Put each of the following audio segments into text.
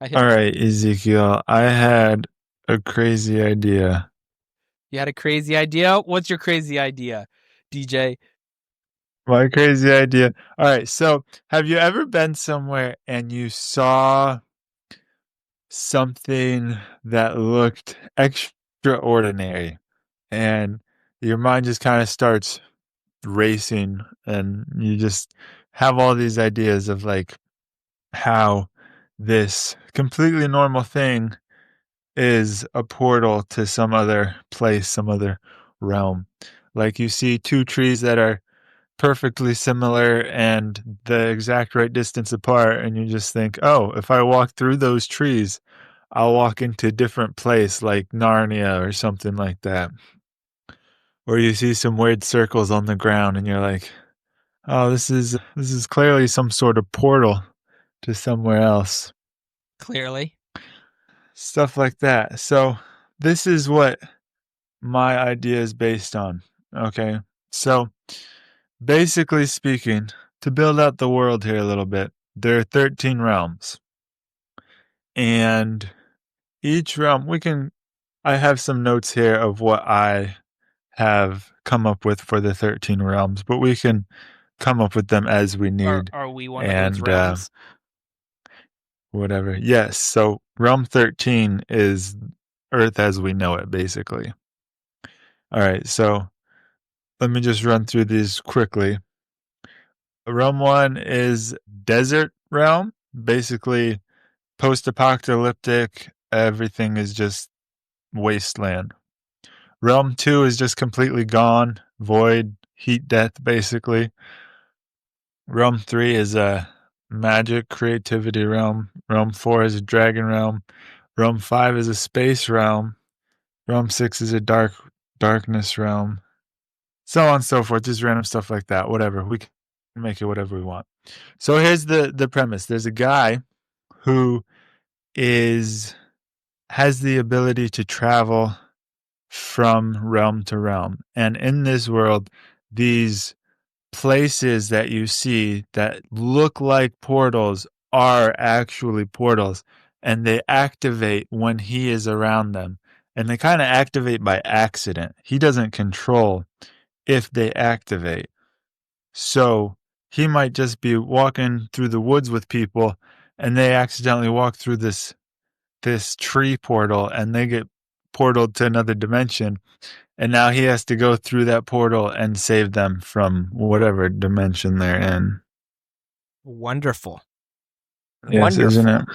I, All right, Ezekiel, I had a crazy idea. you had a crazy idea? What's your crazy idea, DJ? My crazy idea. All right, so have you ever been somewhere and you saw something that looked extraordinary and your mind just kind of starts racing and you just have all these ideas of like how this completely normal thing is a portal to some other place, some other realm. Like you see two trees that are perfectly similar and the exact right distance apart, and you just think, oh, if I walk through those trees, I'll walk into a different place like Narnia or something like that. Or you see some weird circles on the ground and you're like, oh, this is clearly some sort of portal to somewhere else. Clearly. Stuff like that. So this is what my idea is based on. Okay. So basically speaking, to build out the world here a little bit, there are 13 realms. And each realm, I have some notes here of what I have come up with for the 13 realms, but we can come up with them as we Are need are we one of those and realms? whatever. Yes. So realm 13 is Earth as we know it, basically. All right. So let me just run through these quickly. Realm 1 is desert realm, basically post apocalyptic. Everything is just wasteland. Realm 2 is just completely gone, void, heat death, basically. Realm 3 is a magic creativity realm. Realm 4 is a dragon realm. Realm 5 is a space realm. Realm 6 is a darkness realm. So on and so forth, just random stuff like that. Whatever. We can make it whatever we want. So here's the premise. There's a guy who is has the ability to travel from realm to realm. And in this world, these places that you see that look like portals are actually portals and they activate when he is around them. And they kind of activate by accident. He doesn't control if they activate. So he might just be walking through the woods with people and they accidentally walk through this tree portal and they get portaled to another dimension and now he has to go through that portal and save them from whatever dimension they're in. Wonderful. Yes, isn't Wonderful.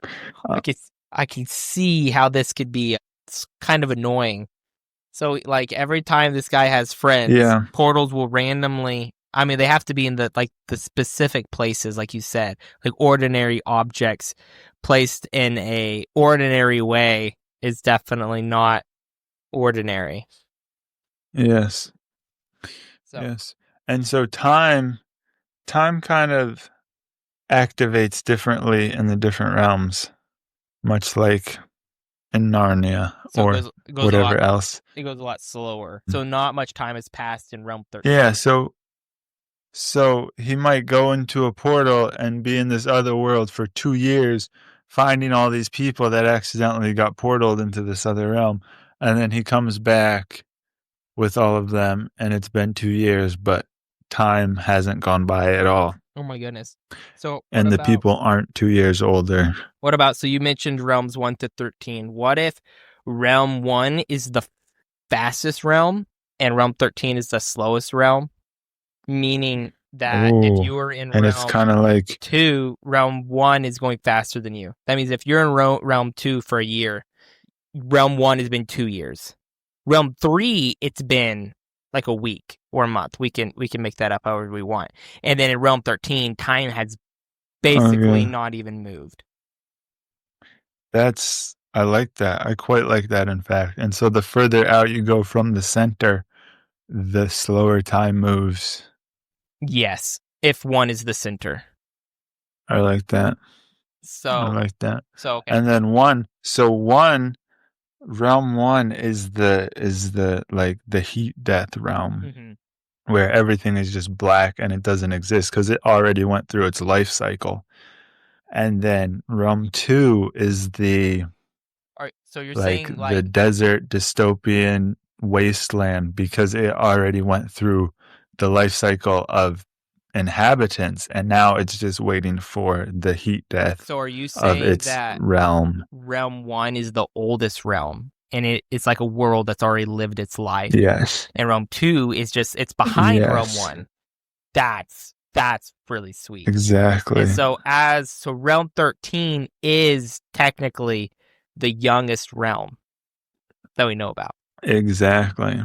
it? Uh, I can see how this could be kind of annoying. So like every time this guy has friends, yeah. portals will randomly, I mean they have to be in the specific places like you said, like ordinary objects placed in a ordinary way is definitely not ordinary. Yes. So Yes. And so time kind of activates differently in the different realms, much like in Narnia it or goes a whatever lot else. it goes a lot slower. So not much time has passed in realm Yeah, 13. so he might go into a portal and be in this other world for 2 years, finding all these people that accidentally got portaled into this other realm, and then he comes back with all of them, and it's been 2 years, but time hasn't gone by at all, Oh my goodness. So and the people aren't 2 years older. so you mentioned realms 1 to 13. What if realm 1 is the fastest realm and realm 13 is the slowest realm? Meaning that if Oh, you are in and it's realm kind of like 2, realm 1 is going faster than you. That means if you're in realm 2 for a year, realm 1 has been 2 years. Realm 3, it's been like a week or a month. We can make that up however we want. And then in realm 13, time has basically okay. not even moved. I like that. I quite like that, in fact. And so the further out you go from the center, the slower time moves. Yes, if 1 is the center. I like that. I So like that. okay. And then realm one is the like the heat death realm Mhm. where everything is just black and it doesn't exist because it already went through its life cycle. And then realm 2 is the So you're like saying the desert dystopian wasteland, because it already went through the life cycle of inhabitants, and now it's just waiting for the heat death so are you of saying its that realm. realm 1 is the oldest realm, and it's like a world that's already lived its life? Yes. And realm 2 is just it's behind realm 1. That's really sweet. Exactly. And so realm 13 is technically the youngest realm that we know about. Exactly.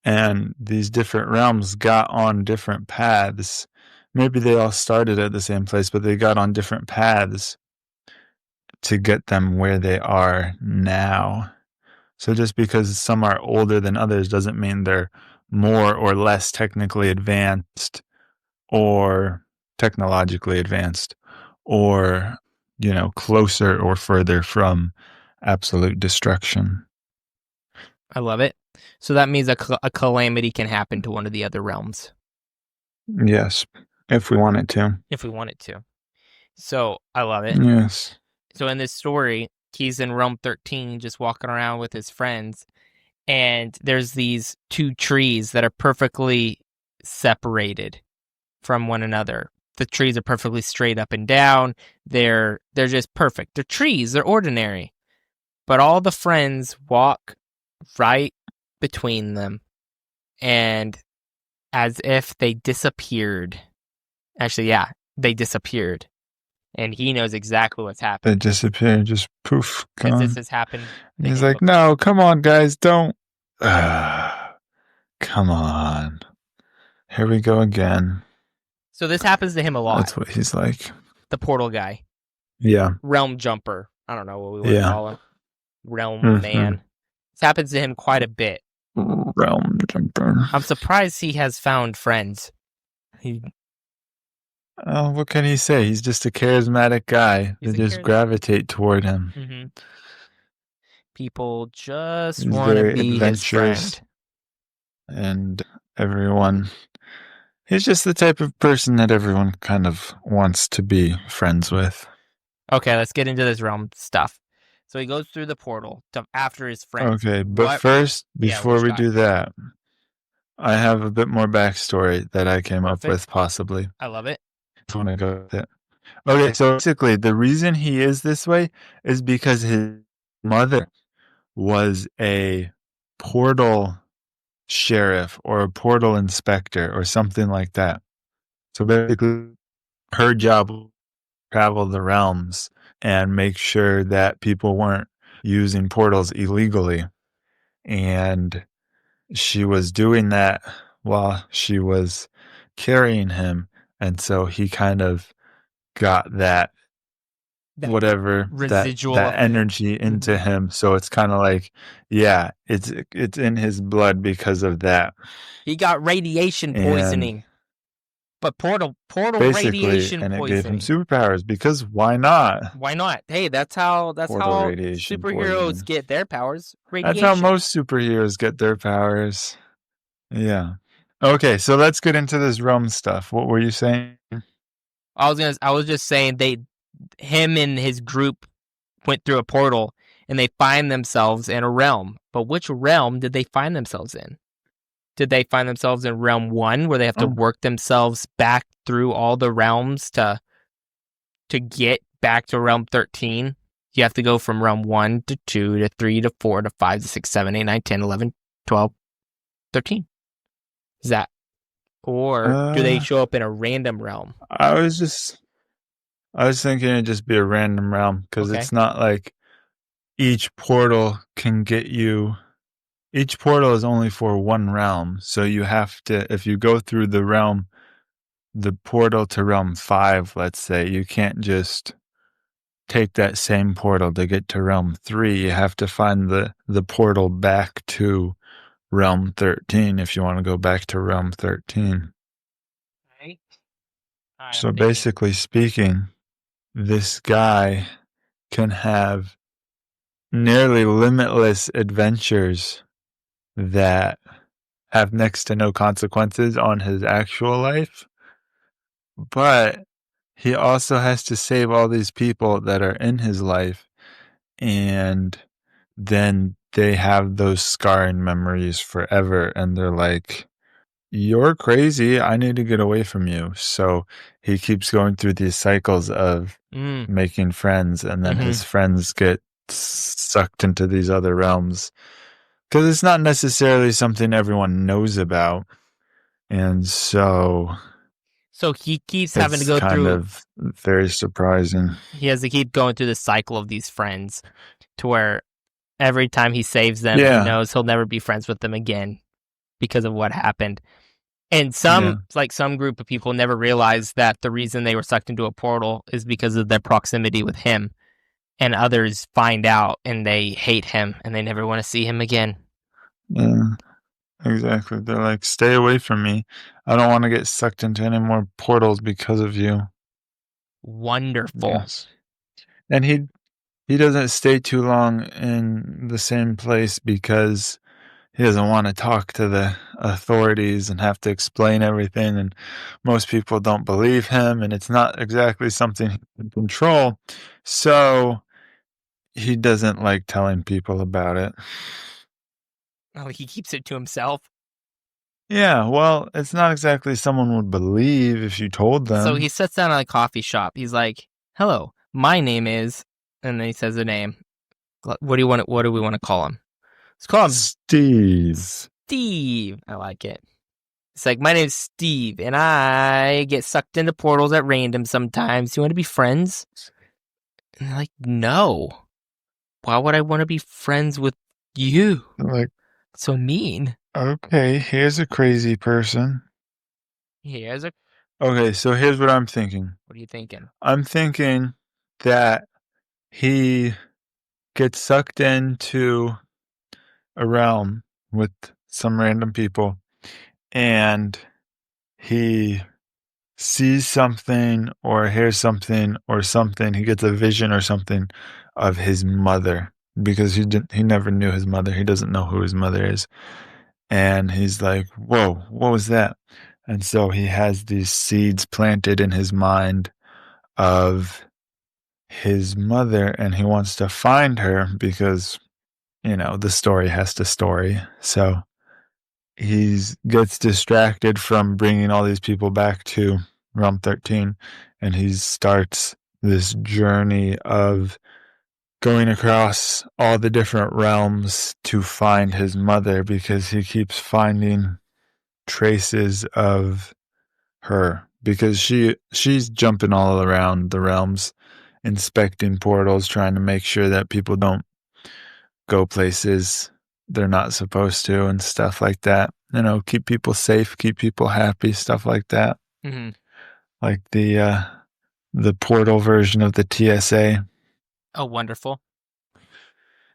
And these different realms got on different paths. Maybe they all started at the same place, but they got on different paths to get them where they are now. So just because some are older than others doesn't mean they're more or less technically advanced or technologically advanced or, closer or further from absolute destruction. I love it. So that means a calamity can happen to one of the other realms. Yes, if we want it to. If we want it to. So I love it. Yes. So in this story, he's in realm 13 just walking around with his friends, and there's these two trees that are perfectly separated from one another. The trees are perfectly straight up and down. They're just perfect. They're trees, they're ordinary. But all the friends walk right between them, and as if they disappeared. Actually, yeah, they disappeared. And he knows exactly what's happened. They disappeared, just poof, gone. Because this has happened. And he's like, no, come on, guys, don't. Come on. Here we go again. So this happens to him a lot. That's what he's like. The portal guy. Yeah. Realm jumper. I don't know what we want to call him. Realm man. This happens to him quite a bit. Realm jumper. I'm surprised he has found friends. What can he say? He's just a charismatic guy. They just gravitate toward him. Mm-hmm. People just want to be his friend. And everyone... He's just the type of person that everyone kind of wants to be friends with. Okay, let's get into this realm stuff. So he goes through the portal after his friends. Okay, but first, before we do that, I have a bit more backstory that I came up with, possibly. I love it. I want to go with it. Okay, so basically, the reason he is this way is because his mother was a portal sheriff or a portal inspector or something like that. So basically, her job was to travel the realms and make sure that people weren't using portals illegally. And she was doing that while she was carrying him. And so he kind of got that residual that energy into him. So it's kind of like, yeah, it's in his blood because of that. He got radiation poisoning. But portal radiation and poisoning. It gave him superpowers because why not? Why not? Hey, that's how superheroes get their powers. Radiation. That's how most superheroes get their powers. Yeah. Okay, so let's get into this realm stuff. What were you saying? I was just saying him and his group went through a portal and they find themselves in a realm. But which realm did they find themselves in? Did they find themselves in realm 1 where they have to work themselves back through all the realms to get back to realm 13? You have to go from realm 1 to 2 to 3 to 4 to 5 to 6, 7, 8, 9, 10, 11, 12, 13. Is that? Or do they show up in a random realm? I was thinking it'd just be a random realm because it's not like each portal can get you. Each portal is only for one realm. So you have to, if you go through the portal to realm 5, let's say, you can't just take that same portal to get to realm 3. You have to find the portal back to realm 13 if you want to go back to realm 13. Right. So basically speaking, this guy can have nearly limitless adventures that have next to no consequences on his actual life. but he also has to save all these people that are in his life, and then they have those scarring memories forever, and they're like, you're crazy, I need to get away from you. So he keeps going through these cycles of Mm. making friends, and then his friends get sucked into these other realms, because it's not necessarily something everyone knows about. And so So he keeps having to it's go kind through. of very surprising. He has to keep going through the cycle of these friends, to where every time he saves them, he Yeah, knows he'll never be friends with them again because of what happened. And yeah. some group of people never realize that the reason they were sucked into a portal is because of their proximity with him. And others find out and they hate him and they never want to see him again. Yeah, exactly. They're like, stay away from me. I don't want to get sucked into any more portals because of you. Wonderful. Yes. And he doesn't stay too long in the same place because he doesn't want to talk to the authorities and have to explain everything, and most people don't believe him, and it's not exactly something he can control. So he doesn't like telling people about it. Oh, he keeps it to himself. Yeah, well, it's not exactly someone would believe if you told So them. he sits down at a coffee shop. He's like, "Hello, my name is," and then he says a name. What do you want? What do we want to call him? Let's call him Steve. Steve. I like it. It's like, my name's Steve, and I get sucked into portals at random sometimes. You want to be friends? And they're like, no. Why would I want to be friends with you? Like, So mean. okay, here's a crazy person. Here's a. Okay, so here's what I'm thinking. What are you thinking? I'm thinking that he gets sucked into a realm with some random people, and he sees something or hears something or something. He gets a vision or something of his mother, because he never knew his mother. He doesn't know who his mother is. And he's like, whoa, what was that? And so he has these seeds planted in his mind of his mother, and he wants to find her because, the story has to story. So he gets distracted from bringing all these people back to Realm 13, and he starts this journey of going across all the different realms to find his mother, because he keeps finding traces of her, because she's jumping all around the realms, inspecting portals, trying to make sure that people don't go places they're not supposed to, and stuff like that. Keep people safe, keep people happy, stuff like that. Mm-hmm. Like the portal version of the TSA. Oh, wonderful.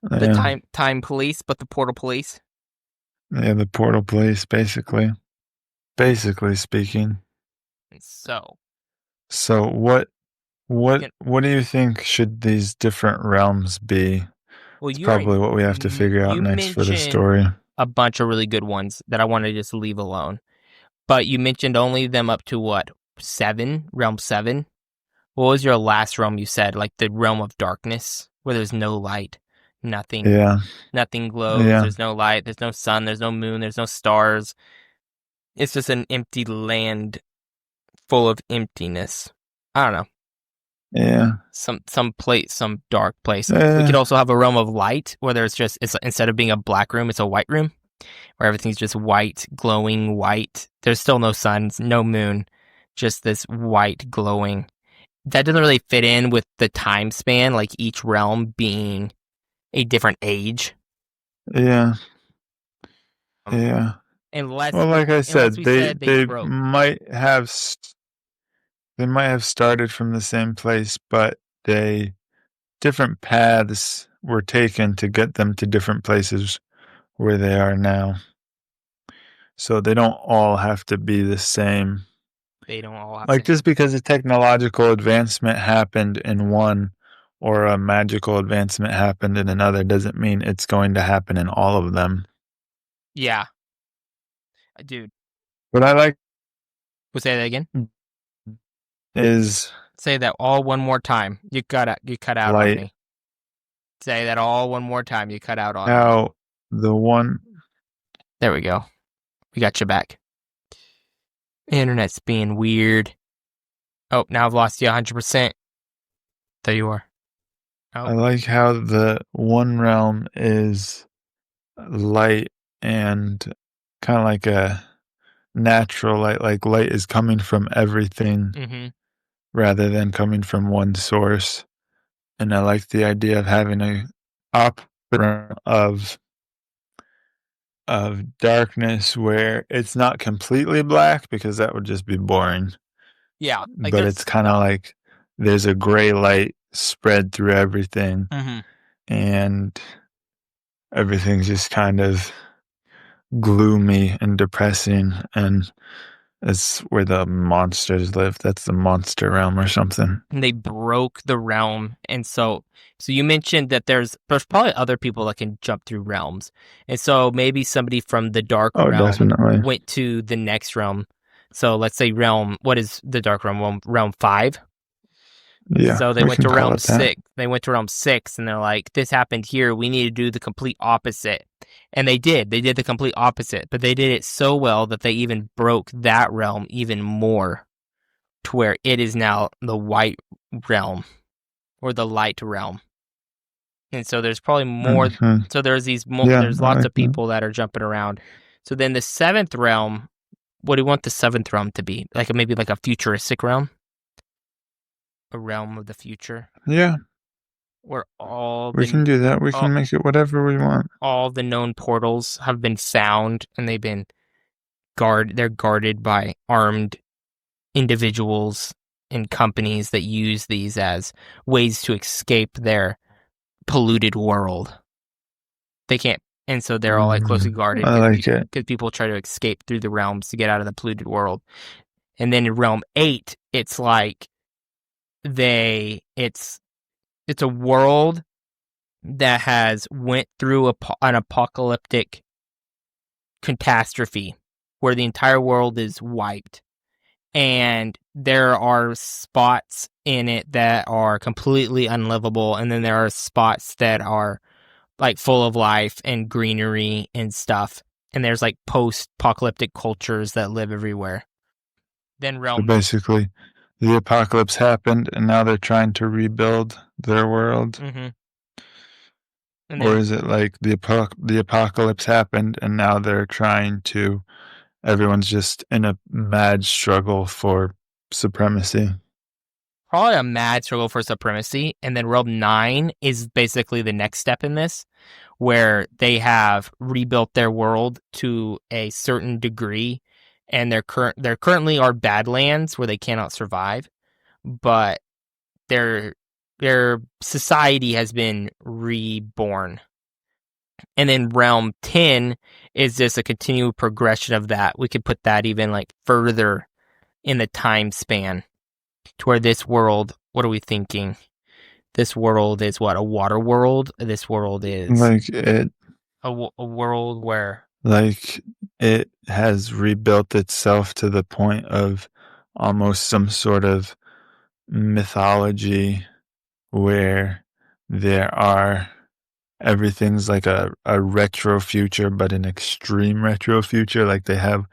The Yeah, time police, but the portal police. yeah, the portal police, basically speaking. So, So what you what do you think should these different realms be? well, It's probably what we have to figure out you next for the mentioned story. a bunch of really good ones that I want to just leave alone. But you mentioned only them up to what? 7? Realm 7? What was your last realm you said? Like the realm of darkness, where there's no light, nothing. Yeah, Nothing glows, yeah, there's no light, there's no sun, there's no moon, there's no stars. It's just an empty land full of emptiness. I don't know. yeah. Some dark place. We could also have a realm of light where it's instead of being a black room, it's a white room where everything's just white, glowing white. There's still no sun, no moon, just this white glowing. That doesn't really fit in with the time span, like each realm being a different age. yeah, Um, yeah. unless Well, like I unless said, we they said they they broke. might have started from the same place, but they different paths were taken to get them to different places where they are now. So they don't all have to be the same. They don't all have Like, to. just because a technological advancement happened in one, or a magical advancement happened in another, doesn't mean it's going to happen in all of them. Yeah, dude. But I like We'll say that again. is Say that all one more time. You cut out on light. me. Say that all one more time. You cut out on me. How the one... There we go. We got you back. Internet's being weird. Oh, now I've lost you 100%. There you are. Oh. I like how the one realm is light and kind of like a natural light. Like light is coming from everything rather than coming from one source. And I like the idea of having a opera of darkness where it's not completely black, because that would just be boring. Yeah, like but it's kind of like there's a gray light spread through everything, and everything's just kind of gloomy and depressing, and it's where the monsters live. That's the monster realm or something. And they broke the realm, and so you mentioned that there's probably other people that can jump through realms, and so maybe somebody from the dark realm definitely went to the next realm. So let's say what is the dark realm? Realm 5. Yeah. So they went to realm 6. They went to realm 6, and they're like, "This happened here. We need to do the complete opposite." And they did. They did the complete opposite, but they did it so well that they even broke that realm even more, to where it is now the white realm, or the light realm. And so there's probably more. So there's there's lots of people that are jumping around. So then the 7th realm, what do you want the 7th realm to be? Like maybe like a futuristic realm? A realm of the future? Yeah. Where we can do that. We can make it whatever we want. All the known portals have been found, and they've been they're guarded by armed individuals and companies that use these as ways to escape their polluted world. They can't, and so they're all like closely guarded. I like it, because people try to escape through the realms to get out of the polluted world. And then in realm 8, it's like it's a world that has went through an apocalyptic catastrophe where the entire world is wiped, and there are spots in it that are completely unlivable, and then there are spots that are like full of life and greenery and stuff, and there's like post-apocalyptic cultures that live everywhere. Then realm... So basically the apocalypse happened, and now they're trying to rebuild their world. Or is it like the apocalypse happened, and now they're trying to... everyone's just in a mad struggle for supremacy? Probably a mad struggle for supremacy. And then realm 9 is basically the next step in this, where they have rebuilt their world to a certain degree, and there currently are badlands where they cannot survive, but their society has been reborn. And then realm 10 is just a continued progression of that. We could put that even like further in the time span, to where this world, what are we thinking? This world is what, a water world? This world is like it a world where like it has rebuilt itself to the point of almost some sort of mythology, where everything's like a retro future, but an extreme retro future. Like they have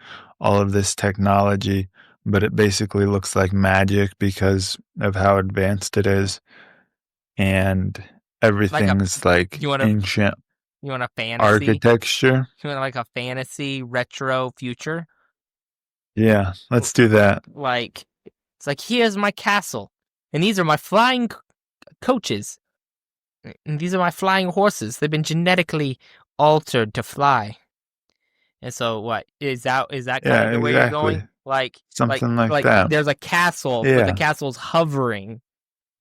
all of this technology, but it basically looks like magic because of how advanced it is, and everything's like ancient. You want a fantasy architecture? You want like a fantasy retro future? Yeah, let's do that. Like, it's like, here's my castle, and these are my flying coaches, and these are my flying horses. They've been genetically altered to fly. And so, what is that? Is that kind of the way you're going? Like something like that. There's a castle, but the castle's hovering.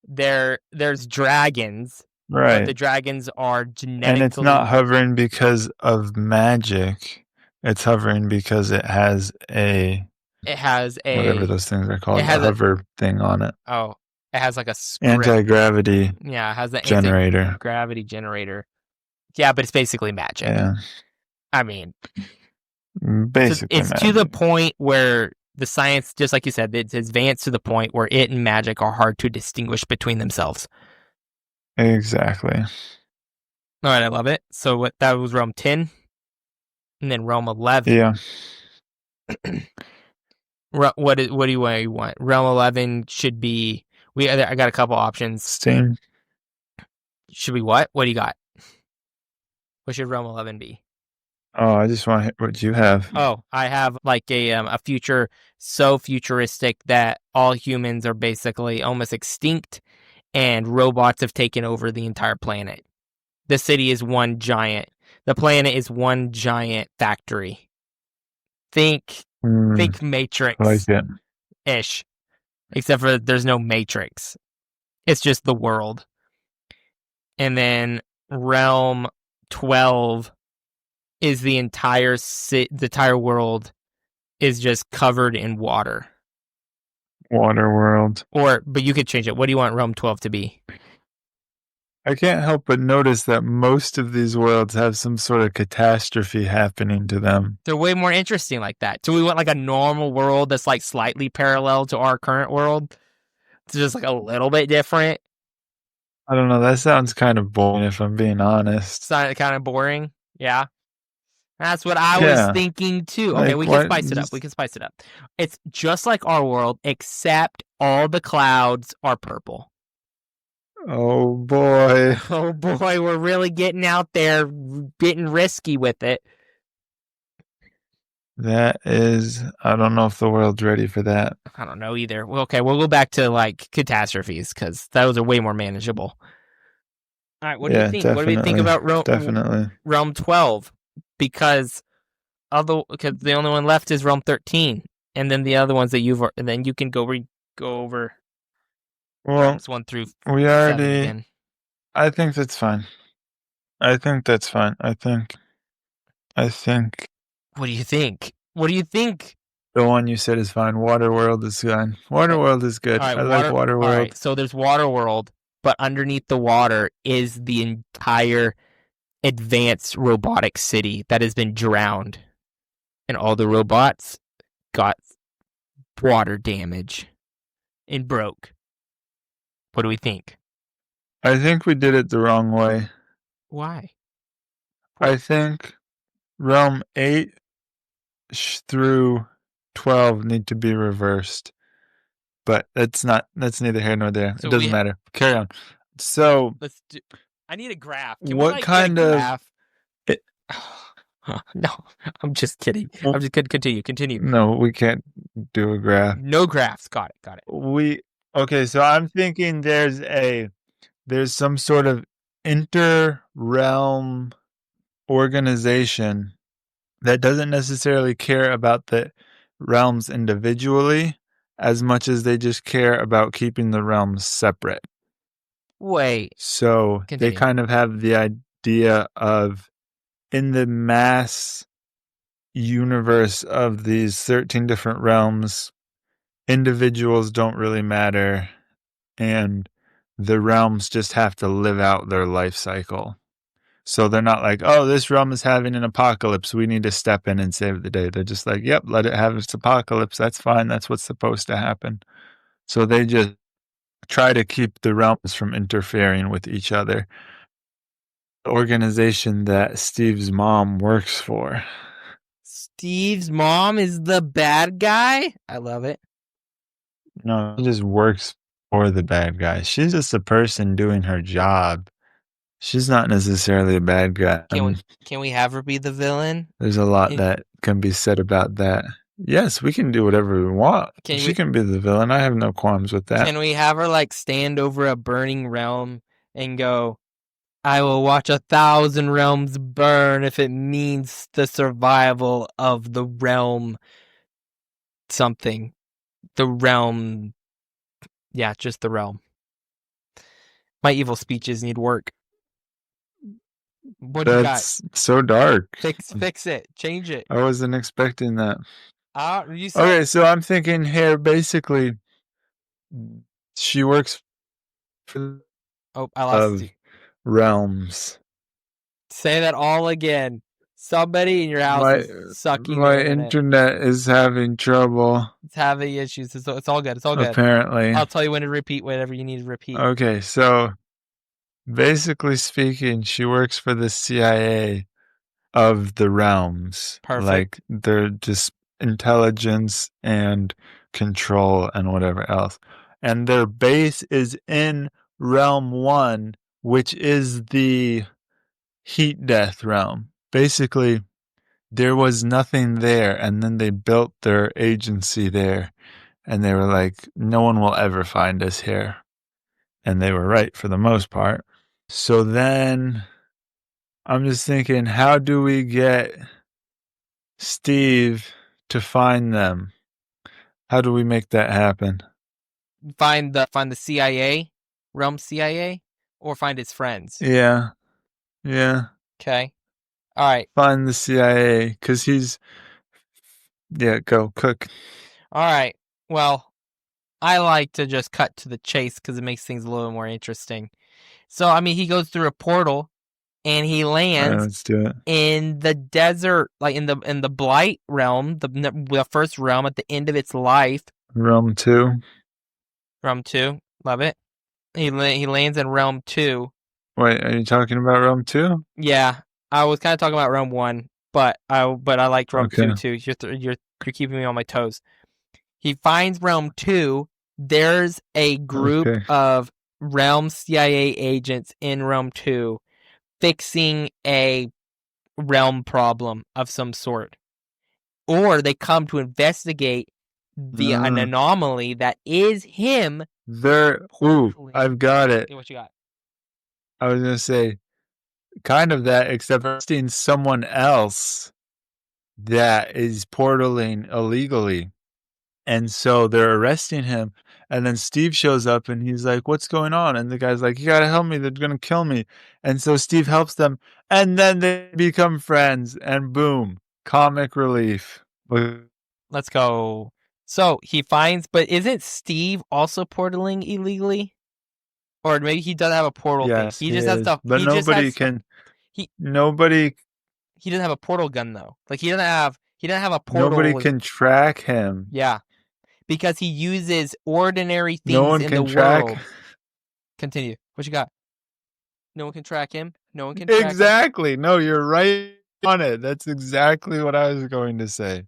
There's dragons. Right. But the dragons are genetically... And it's not hovering because of magic. It's hovering because it has a... whatever those things are called. It has a hover thing on it. Oh. It has like a anti-gravity... Yeah, it has the generator. Anti-gravity generator. Yeah, but it's basically magic. Yeah. I mean... Basically it's magic. To the point where the science, just like you said, it's advanced to the point where it and magic are hard to distinguish between themselves. Exactly. All right, I love it. So what that was realm 10, and then realm 11. Yeah. What do you want? Realm 11 should be. I got a couple options. Steam. Should be what? What do you got? What should realm 11 be? Oh, I just want to hit what you have. Oh, I have like a future so futuristic that all humans are basically almost extinct, and robots have taken over the entire planet. The city is one giant. The planet is one giant factory. Think Matrix I like it. ish, except for there's no Matrix. It's just the world. And then realm 12 is the entire world is just covered in water. Water world. But you could change it. What do you want realm 12 to be? I can't help but notice that most of these worlds have some sort of catastrophe happening to them. They're way more interesting like that. Do we want like a normal world that's like slightly parallel to our current world? It's just like a little bit different. I don't know. That sounds kind of boring if I'm being honest. It's not kind of boring. Yeah. That's what I was thinking too. Okay, we can spice it up. We can spice it up. It's just like our world, except all the clouds are purple. Oh boy. Oh boy, we're really getting out there, getting risky with it. That is, I don't know if the world's ready for that. I don't know either. Well, okay, we'll go back to like catastrophes because those are way more manageable. All right, what do you think? What do we think about realm 12? Because the only one left is realm 13, and then the other ones that and then you can go over realms 1 through 7 again. I think that's fine. I think that's fine. I think. What do you think? What do you think? The one you said is fine. Waterworld is fine. Waterworld is good. Right, I like Waterworld. All right, so there's Waterworld, but underneath the water is the entire advanced robotic city that has been drowned. And all the robots got water damage and broke. What do we think? I think we did it the wrong way. Why? I think realm 8 through 12 need to be reversed. But that's neither here nor there. So it doesn't matter. Carry on. So I need a graph. What kind of No, I'm just kidding. I'm just kidding. Continue. No, we can't do a graph. No graphs. Got it. Okay, so I'm thinking there's some sort of inter-realm organization that doesn't necessarily care about the realms individually as much as they just care about keeping the realms separate. Wait. So Continue. They kind of have the idea of, in the mass universe of these 13 different realms, individuals don't really matter, and the realms just have to live out their life cycle. So they're not like, oh, this realm is having an apocalypse, we need to step in and save the day. They're just like, yep, let it have its apocalypse. That's fine. That's what's supposed to happen. So they just try to keep the realms from interfering with each other. The organization that Steve's mom works for. Steve's mom is the bad guy? I love it. No, she just works for the bad guy. She's just a person doing her job. She's not necessarily a bad guy. Can we have her be the villain? There's a lot that can be said about that. Yes, we can do whatever we want. She can be the villain. I have no qualms with that. Can we have her like stand over a burning realm and go, I will watch 1,000 realms burn if it means the survival of the realm something. The realm. Yeah, just the realm. My evil speeches need work. What do you got? That's so dark. Fix it. Change it. I wasn't expecting that. Okay, so I'm thinking here, basically, she works for I lost you. realms. Say that all again. Somebody in your house My is sucking the my internet. internet is having trouble. It's having issues. It's all good. It's all good. Apparently. I'll tell you when to repeat whatever you need to repeat. Okay, so basically speaking, she works for the CIA of the realms. Perfect. Like they're just intelligence and control and whatever else. And their base is in realm 1, which is the heat death realm. Basically, there was nothing there, and then they built their agency there, and they were like, no one will ever find us here. And they were right for the most part. So then I'm just thinking, how do we get Steve to find them? How do we make that happen? Find the CIA, realm CIA, or find his friends. Yeah. Yeah. Okay. All right. Find the CIA, because he's... Yeah, go, cook. All right. Well, I like to just cut to the chase because it makes things a little more interesting. So, I mean, he goes through a portal, and he lands All right, let's do it. in the desert, like in the Blight realm, the first realm at the end of its life. Realm 2. Realm 2, love it. He lands in Realm 2. Wait, are you talking about Realm 2? Yeah, I was kind of talking about Realm 1, but I liked Realm 2 too. You're keeping me on my toes. He finds Realm 2. There's a group of Realm CIA agents in Realm 2 fixing a realm problem of some sort. Or they come to investigate an anomaly that is him. Ooh, I've got it. Okay, what you got? I was going to say, kind of that, except for seeing someone else that is portaling illegally. And so they're arresting him. And then Steve shows up and he's like, what's going on? And the guy's like, you got to help me. They're going to kill me. And so Steve helps them. And then they become friends. And boom, comic relief. Let's go. So he finds, but isn't Steve also portaling illegally? Or maybe he doesn't have a portal thing. He just has stuff. But nobody can. Nobody. He doesn't have a portal gun though. Like he doesn't have a portal. Nobody can track him. Yeah, because he uses ordinary things in the world. Continue. What you got? No one can track him. No one can track him. Exactly. No, you're right on it. That's exactly what I was going to say.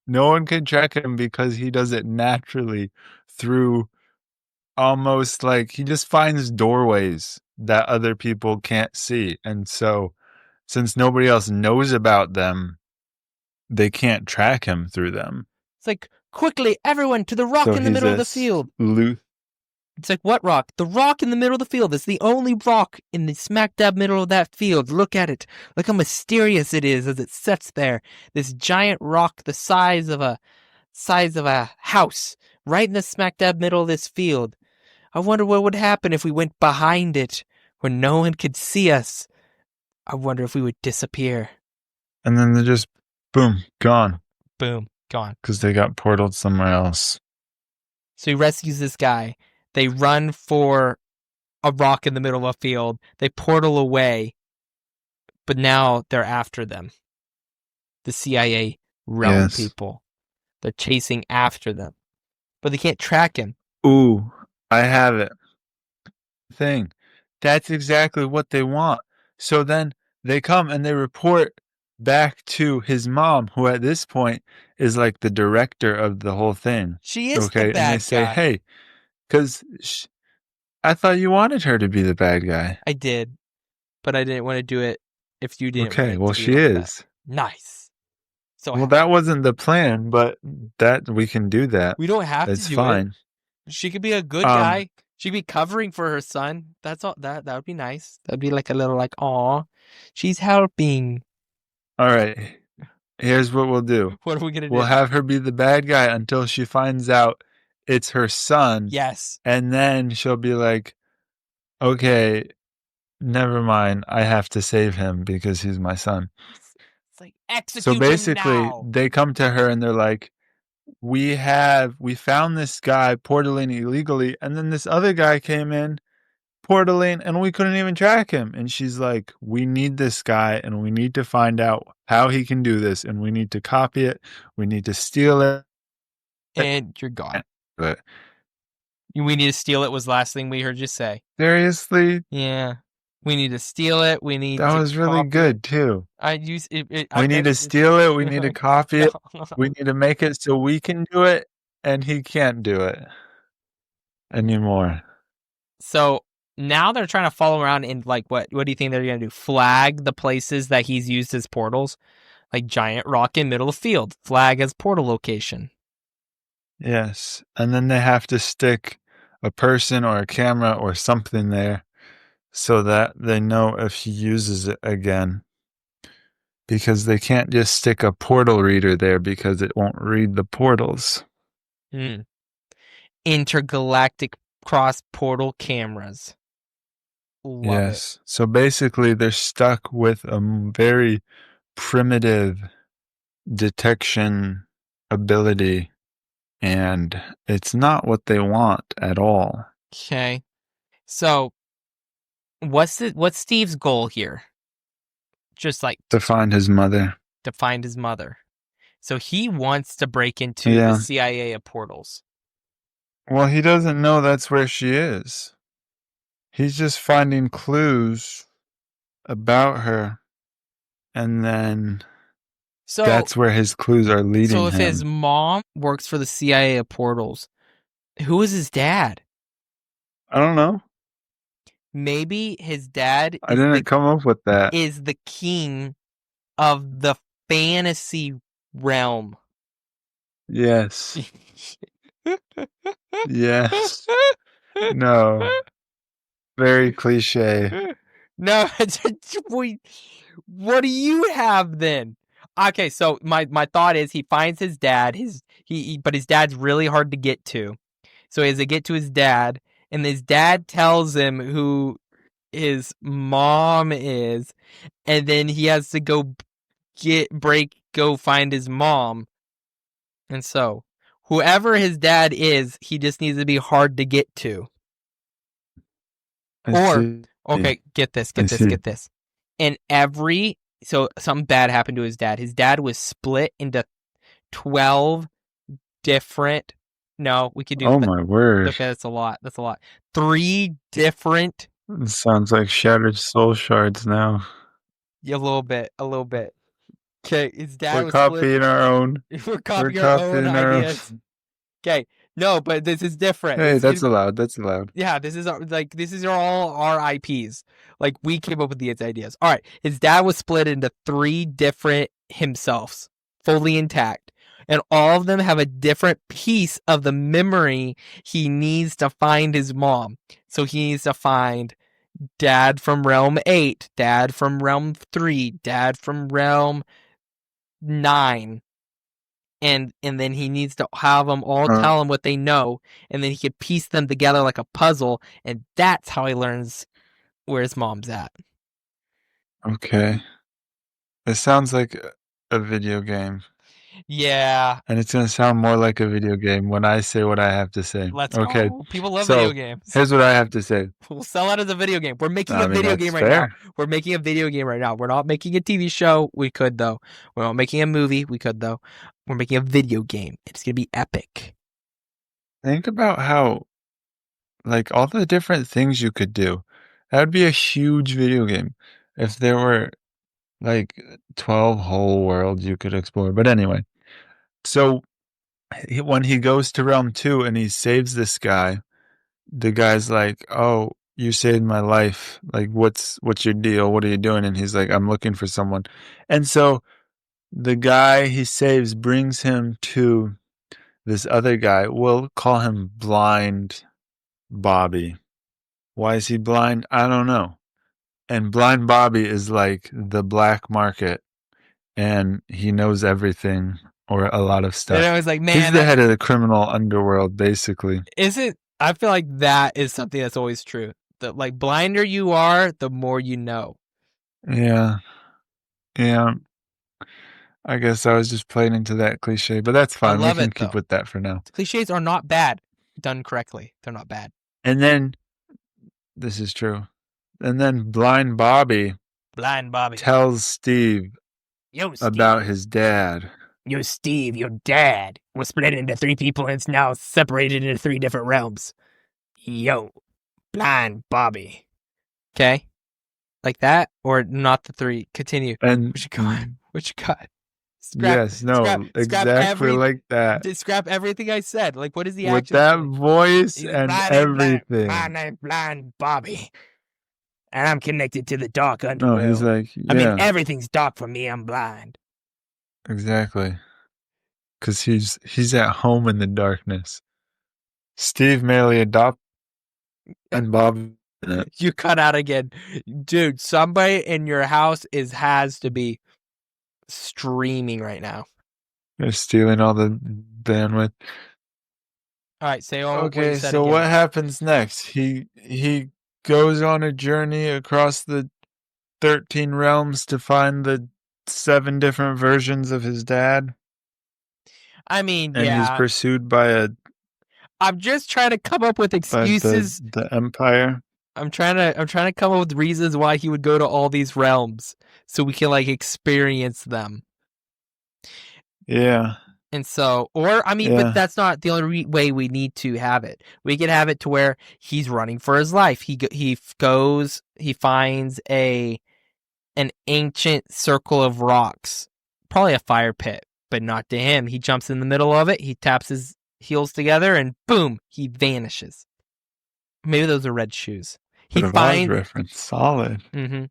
No one can track him because he does it naturally through almost like he just finds doorways that other people can't see. And so since nobody else knows about them, they can't track him through them. It's like, quickly, everyone to the rock in the middle of the field. It's like, what rock? The rock in the middle of the field. It's the only rock in the smack dab middle of that field. Look at it. Look how mysterious it is as it sits there. This giant rock the size of a house right in the smack dab middle of this field. I wonder what would happen if we went behind it where no one could see us. I wonder if we would disappear. And then they're just, boom, gone. Boom, gone. Because they got portaled somewhere else. So he rescues this guy. They run for a rock in the middle of a field. They portal away. But now they're after them. The CIA realm people. They're chasing after them. But they can't track him. Ooh, I have it. That's exactly what they want. So then they come and they report back to his mom, who at this point is like the director of the whole thing. She is the bad guy. And they say, hey, because I thought you wanted her to be the bad guy. I did, but I didn't want to do it if you didn't. Okay, well, she is. Nice. So well, that wasn't the plan, but that we can do that. We don't have to do fine. It. She could be a good guy. She could be covering for her son. That's all. That would be nice. That'd be like a little like, aw, she's helping. All right. Here's what we'll do. What are we gonna do? We'll have her be the bad guy until she finds out it's her son. Yes. And then she'll be like, okay, never mind. I have to save him because he's my son. It's like, execute So basically, him now. They come to her and they're like, we found this guy portaling illegally. And then this other guy came in, portaling and we couldn't even track him. And she's like, we need this guy and we need to find out how he can do this. And we need to copy it. We need to steal it. And you're gone. But we need to steal it was the last thing we heard you say. Seriously? Yeah. We need to steal it. We need that to was really good too. We need to steal it. We need to copy it. We need to make it so we can do it and he can't do it anymore. So now they're trying to follow around and like what do you think they're going to do? Flag the places that he's used as portals? Like giant rock in middle of field. Flag as portal location. Yes. And then they have to stick a person or a camera or something there so that they know if he uses it again. Because they can't just stick a portal reader there because it won't read the portals. Intergalactic cross portal cameras. Love it. So basically they're stuck with a very primitive detection ability and it's not what they want at all. Okay. So what's Steve's goal here? Just like to find his mother. To find his mother. So he wants to break into the CIA of portals. Well, he doesn't know that's where she is. He's just finding clues about her. And then that's where his clues are leading him. So if his mom works for the CIA of portals, who is his dad? I don't know. Maybe his dad I didn't come up with that. Is the king of the fantasy realm. Yes. Yes. No. Very cliche. No, what do you have then? Okay, so my thought is he finds his dad. But his dad's really hard to get to. So he has to get to his dad, and his dad tells him who his mom is, and then he has to go find his mom. And so whoever his dad is, he just needs to be hard to get to. Okay, get this. And so something bad happened to his dad. His dad was split into 12 different. No, we could do. Oh my word! Okay, that's a lot. 3 different. It sounds like Shattered Soul Shards now. Yeah, a little bit. Okay, his dad We're copying our own. We're copying our own ideas. Okay, no, but this is different. Hey, that's allowed. Yeah, this is all our IPs. Like we came up with these ideas. All right, his dad was split into 3 different himselfs, fully intact, and all of them have a different piece of the memory he needs to find his mom. So he needs to find dad from realm 8, dad from realm 3, dad from realm 9. And then he needs to have them all tell him what they know, and then he can piece them together like a puzzle, and that's how he learns where his mom's at. Okay. It sounds like a video game. Yeah. And it's going to sound more like a video game when I say what I have to say. Let's go. People love video games. Here's what I have to say. We'll sell it as a video game. We're making a video game right now. We're making a video game right now. We're not making a TV show. We could, though. We're not making a movie. We could, though. We're making a video game. It's going to be epic. Think about how, like, all the different things you could do. That would be a huge video game if there were, like, 12 whole worlds you could explore. But anyway, so when he goes to Realm 2 and he saves this guy, the guy's like, oh, you saved my life. Like, what's your deal? What are you doing? And he's like, I'm looking for someone. And so the guy he saves brings him to this other guy. We'll call him Blind Bobby. Why is he blind? I don't know. And Blind Bobby is like the black market, and he knows everything or a lot of stuff. And I was like, man, he's the head of the criminal underworld, basically. I feel like that is something that's always true. The like blinder you are, the more you know. Yeah. I guess I was just playing into that cliche, but that's fine. We can keep with that for now. Cliches are not bad, done correctly. They're not bad. And then This is true. And then Blind Bobby tells Steve Yo, Steve. about his dad. Yo, Steve, your dad was split into 3 people and it's now separated into 3 different realms. Yo, Blind Bobby. Okay? Like that? Or not the 3? Continue. And What you got? Exactly like that. Just scrap everything I said. Like, what is the with action? That voice and everything. Blind Bobby. And I'm connected to the dark underworld. No, he's like, yeah. I mean, everything's dark for me. I'm blind. Exactly. Because he's at home in the darkness. Steve merely adopted and Bob. You cut out again. Dude, somebody in your house has to be streaming right now. They're stealing all the bandwidth. All right, say all. Okay, so again. What happens next? He goes on a journey across the 13 realms to find the 7 different versions of his dad. I mean, and he's pursued by a. I'm just trying to come up with excuses. The Empire. I'm trying to come up with reasons why he would go to all these realms so we can like experience them. Yeah. And so, but that's not the only way we need to have it. We can have it to where he's running for his life. He finds an ancient circle of rocks, probably a fire pit, but not to him. He jumps in the middle of it. He taps his heels together, and boom, he vanishes. Maybe those are red shoes. He finds reference solid. Mm-hmm.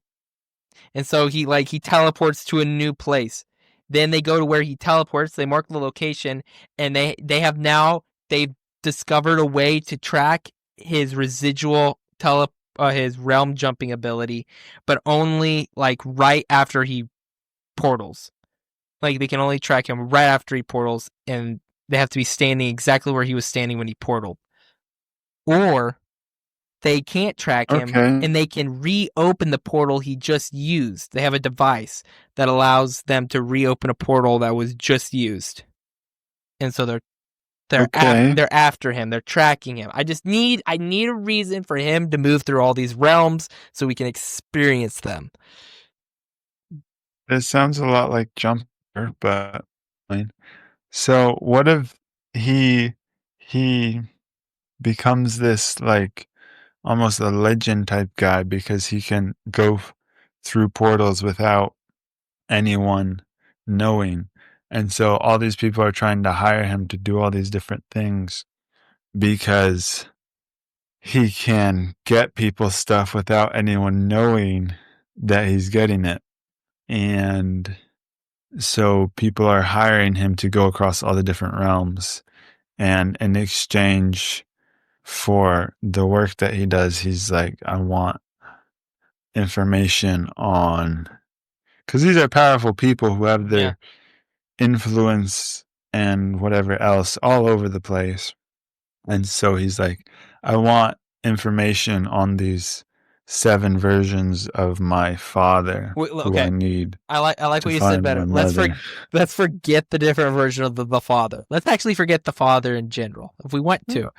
And so he teleports to a new place. Then they go to where he teleports. They mark the location, and they've discovered a way to track his residual his realm jumping ability, but only like right after he portals. Like they can only track him right after he portals, and they have to be standing exactly where he was standing when he portaled. Or they can't track him, and they can reopen the portal he just used. They have a device that allows them to reopen a portal that was just used. And so they're after him. They're tracking him. I need a reason for him to move through all these realms so we can experience them. It sounds a lot like Jumper, but so what if he becomes this like almost a legend type guy because he can go through portals without anyone knowing. And so all these people are trying to hire him to do all these different things because he can get people stuff without anyone knowing that he's getting it. And so people are hiring him to go across all the different realms. And in exchange for the work that he does, he's like, I want information on, because these are powerful people who have their influence and whatever else all over the place. And so he's like, I want information on these 7 versions of my father. Who I need. I like what you said better. Let's forget the different version of the father. Let's actually forget the father in general. If we want to,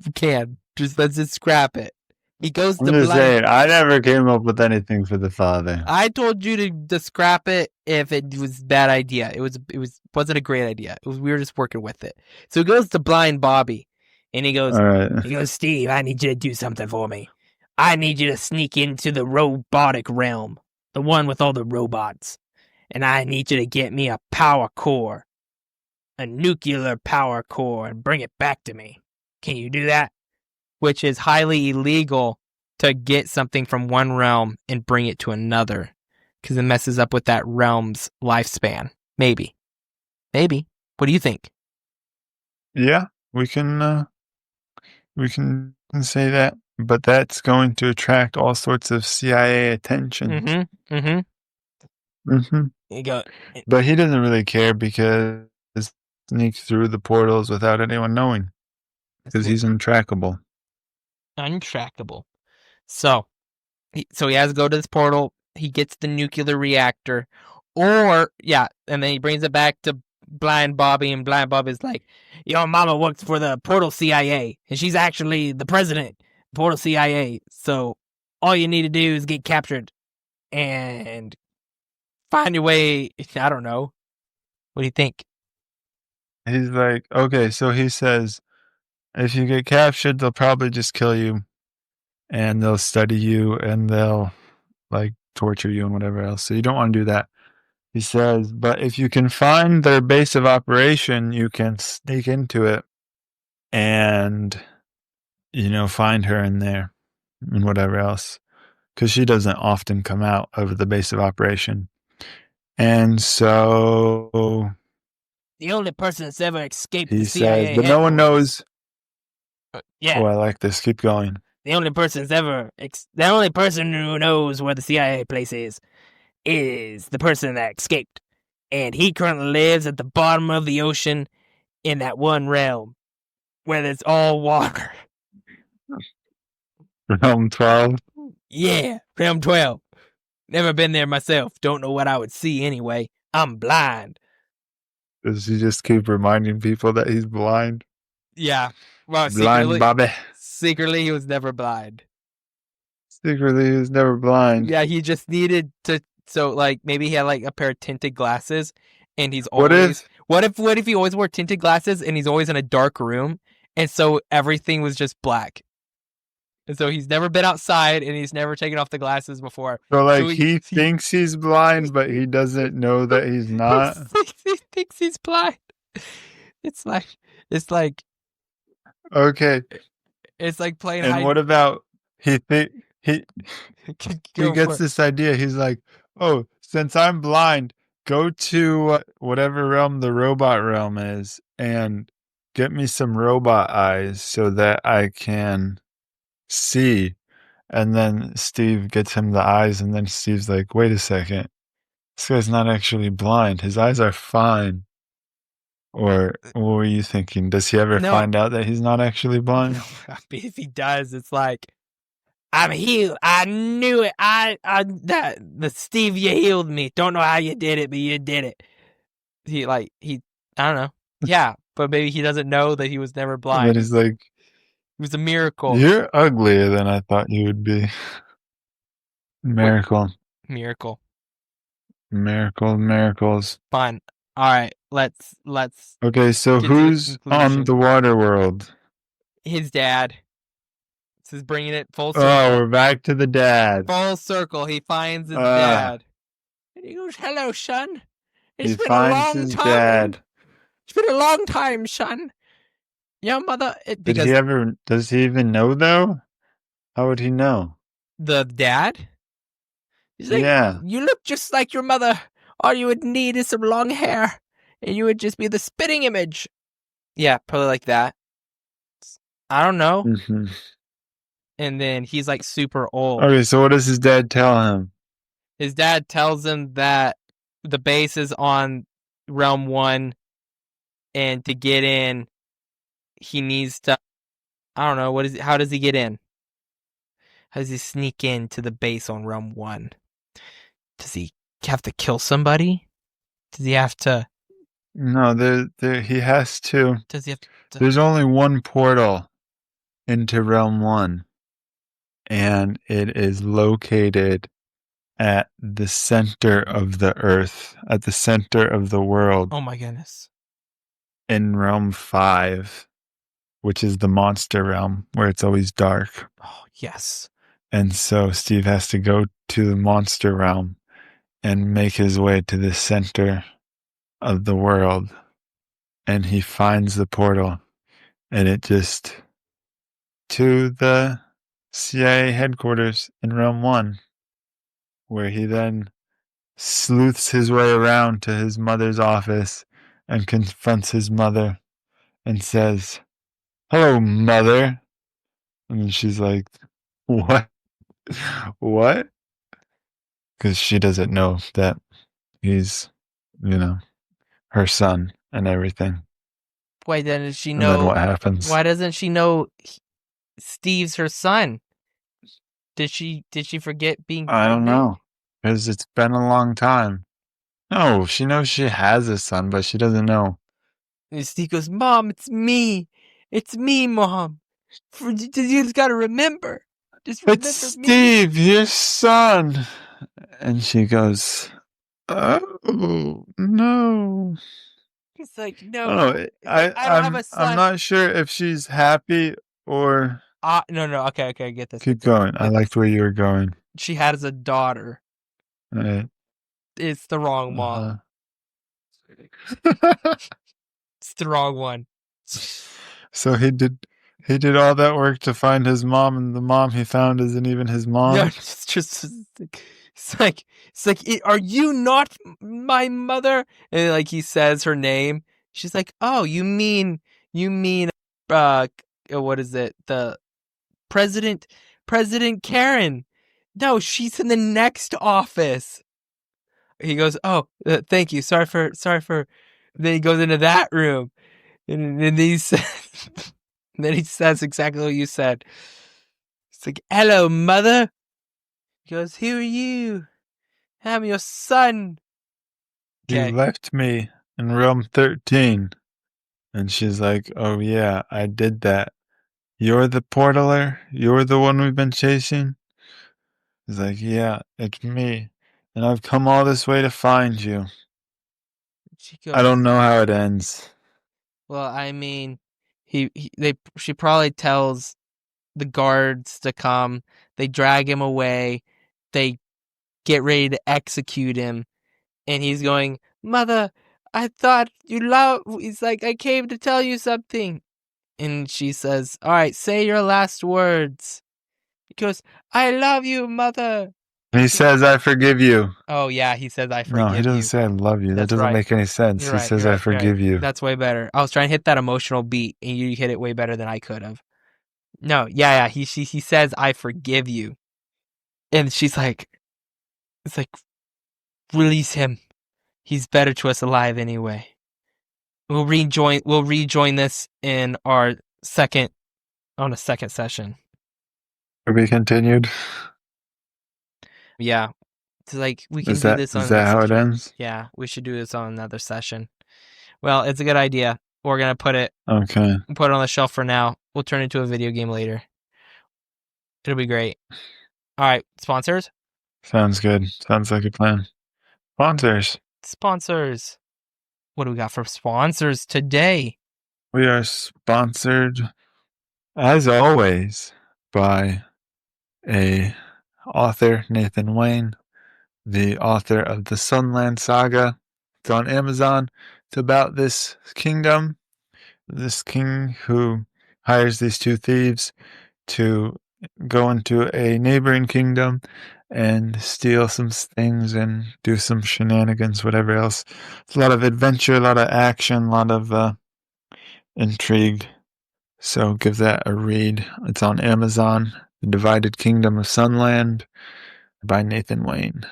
we can. Let's just scrap it. He goes to saying, I never came up with anything for the father. I told you to scrap it if it was a bad idea. It wasn't a great idea. We were just working with it. So he goes to Blind Bobby, and he goes, Steve, I need you to do something for me. I need you to sneak into the robotic realm, the one with all the robots, and I need you to get me a power core, a nuclear power core, and bring it back to me. Can you do that? Which is highly illegal to get something from one realm and bring it to another, because it messes up with that realm's lifespan. Maybe. What do you think? Yeah, we can say that, but that's going to attract all sorts of CIA attention. But he doesn't really care because he sneaks through the portals without anyone knowing, because he's untrackable. So he has to go to this portal. He gets the nuclear reactor, and then he brings it back to Blind Bobby, and Blind Bobby's like, your mama works for the portal CIA, and she's actually the president. for the CIA. So all you need to do is get captured and find your way. I don't know. What do you think? He's like, okay, so he says, if you get captured, they'll probably just kill you and they'll study you and they'll like torture you and whatever else. So you don't want to do that. He says, but if you can find their base of operation, you can sneak into it and, find her in there and whatever else. Because she doesn't often come out of the base of operation. And so The only person that's ever escaped he the CIA says, but no one knows. Yeah. Oh, I like this. Keep going. The only person who knows where the CIA place is the person that escaped. And he currently lives at the bottom of the ocean in that one realm where it's all water. Realm 12. Yeah, realm 12. Never been there myself. Don't know what I would see anyway. I'm blind. Does he just keep reminding people that he's blind? Yeah. Well, Blind Bobby. Secretly, he was never blind. Secretly, he was never blind. Yeah, he just needed to. So, like, maybe he had like a pair of tinted glasses, and he's always. What if he always wore tinted glasses and he's always in a dark room, and so everything was just black, and so he's never been outside and he's never taken off the glasses before. So, like, he thinks he's blind, but he doesn't know that he's not. He thinks he's blind. It's like. Okay. It's like playing. And what about he gets this idea. He's like, oh, since I'm blind, go to whatever realm the robot realm is and get me some robot eyes so that I can see. And then Steve gets him the eyes, and then Steve's like, wait a second. This guy's not actually blind. His eyes are fine. Or what were you thinking? Does he ever find out that he's not actually blind? No, if he does, it's like, I'm healed. I knew it. The Steve, you healed me. Don't know how you did it, but you did it. I don't know. Yeah, but maybe he doesn't know that he was never blind. But he's like, it was a miracle. You're uglier than I thought you would be. Miracle. Miracle. Miracles. Fun. All right, let's. Okay, so who's on the water world? His dad. This is bringing it full circle. Oh, we're back to the dad. Full circle. He finds his dad. And he goes, hello, son. He finds his dad. It's been a long time, son. Your mother... Does he even know, though? How would he know? The dad? He's like, yeah. You look just like your mother. All you would need is some long hair. And you would just be the spitting image. Yeah, probably like that. I don't know. Mm-hmm. And then he's like super old. Okay, so what does his dad tell him? His dad tells him that the base is on Realm 1, and to get in, he needs to... I don't know, how does he get in? How does he sneak into the base on Realm 1? Does he have to kill somebody? Does he have to... No, he has to... Does he have to... There's only one portal into Realm 1, and it is located at the center of the earth, at the center of the world. Oh my goodness. In Realm 5, which is the monster realm, where it's always dark. Oh, yes. And so Steve has to go to the monster realm and make his way to the center of the world. And he finds the portal, and it just... to the CIA headquarters in Realm 1, where he then sleuths his way around to his mother's office and confronts his mother and says, hello, mother. And then she's like, what? What? Because she doesn't know that he's, her son and everything. Why doesn't she know? And then what happens? Why doesn't she know Steve's her son? Did she forget being pregnant? I don't know. Because it's been a long time. No, she knows she has a son, but she doesn't know. And Steve goes, Mom, it's me. It's me, Mom. You just gotta remember. Just remember It's me. Steve, your son. And she goes, oh, no. He's like, no. Oh, He's like, I don't have a son. I'm not sure if she's happy or. No. Okay. Get this. Keep going. I liked where you were going. She has a daughter. All right. It's the wrong mom. It's the wrong one. So he did all that work to find his mom, and the mom he found isn't even his mom. No, it's like, are you not my mother? And like he says her name. She's like, oh, you mean, what is it? The President Karen. No, she's in the next office. He goes, oh, thank you. Sorry for. Then he goes into that room, and then he says, exactly what you said. It's like, hello, mother. He goes, who are you? I'm your son. You left me in room 13. And she's like, oh yeah, I did that. You're the portaler? You're the one we've been chasing? He's like, yeah, it's me. And I've come all this way to find you. She goes, I don't know how it ends. well, I mean, she probably tells the guards to come. They drag him away. They get ready to execute him. And he's going, mother, I thought you love. He's like, I came to tell you something. And she says, all right, say your last words. He goes, I love you, mother. And he says, I forgive you. Oh, yeah, he says, I forgive you. No, he doesn't say I love you. That doesn't make any sense. He says, I forgive you. That's way better. I was trying to hit that emotional beat, and you hit it way better than I could have. No, yeah. He says, I forgive you. And she's like, it's like, release him. He's better to us alive anyway. We'll rejoin this in our second session. To be continued. Yeah. It's like we can do this on. Is that how it ends? Yeah, we should do this on another session. Well, it's a good idea. We're gonna put it on the shelf for now. We'll turn it into a video game later. It'll be great. All right, sponsors? Sounds good. Sounds like a plan. Sponsors. What do we got for sponsors today? We are sponsored, as always, by a author, Nathan Wayne, the author of the Sunland Saga. It's on Amazon. It's about this kingdom, this king who hires these two thieves to go into a neighboring kingdom and steal some things and do some shenanigans, whatever else. It's a lot of adventure, a lot of action, a lot of intrigue. So give that a read. It's on Amazon. The Divided Kingdom of Sunland by Nathan Wayne.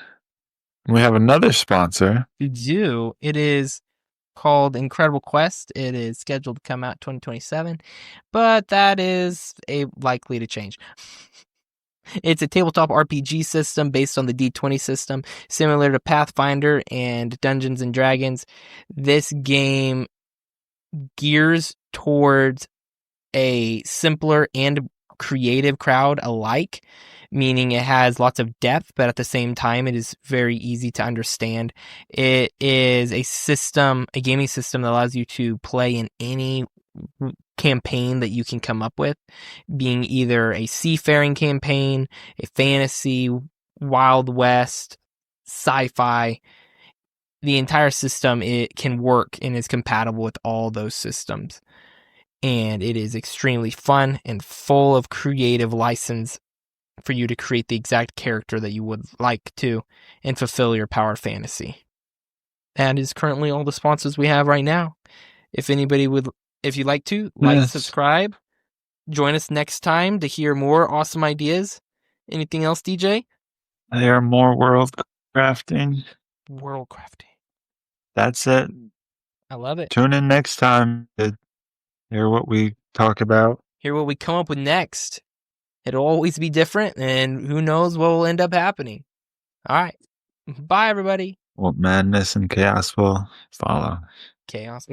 We have another sponsor. We do. It is called Incredible Quest. It is scheduled to come out 2027, but that is likely to change. It's a tabletop RPG system based on the D20 system, similar to Pathfinder and Dungeons and Dragons. This game gears towards a simpler and creative crowd alike, meaning it has lots of depth, but at the same time, it is very easy to understand. It is a gaming system that allows you to play in any campaign that you can come up with, being either a seafaring campaign, a fantasy, Wild West, sci-fi. The entire system, it can work and is compatible with all those systems. And it is extremely fun and full of creative license for you to create the exact character that you would like to and fulfill your power fantasy. That is currently all the sponsors we have right now. If you'd like to, subscribe, join us next time to hear more awesome ideas. Anything else, DJ? There are more world crafting. That's it. I love it. Tune in next time to hear what we talk about. Hear what we come up with next. It'll always be different, and who knows what will end up happening. All right. Bye, everybody. What madness and chaos will follow. Chaos.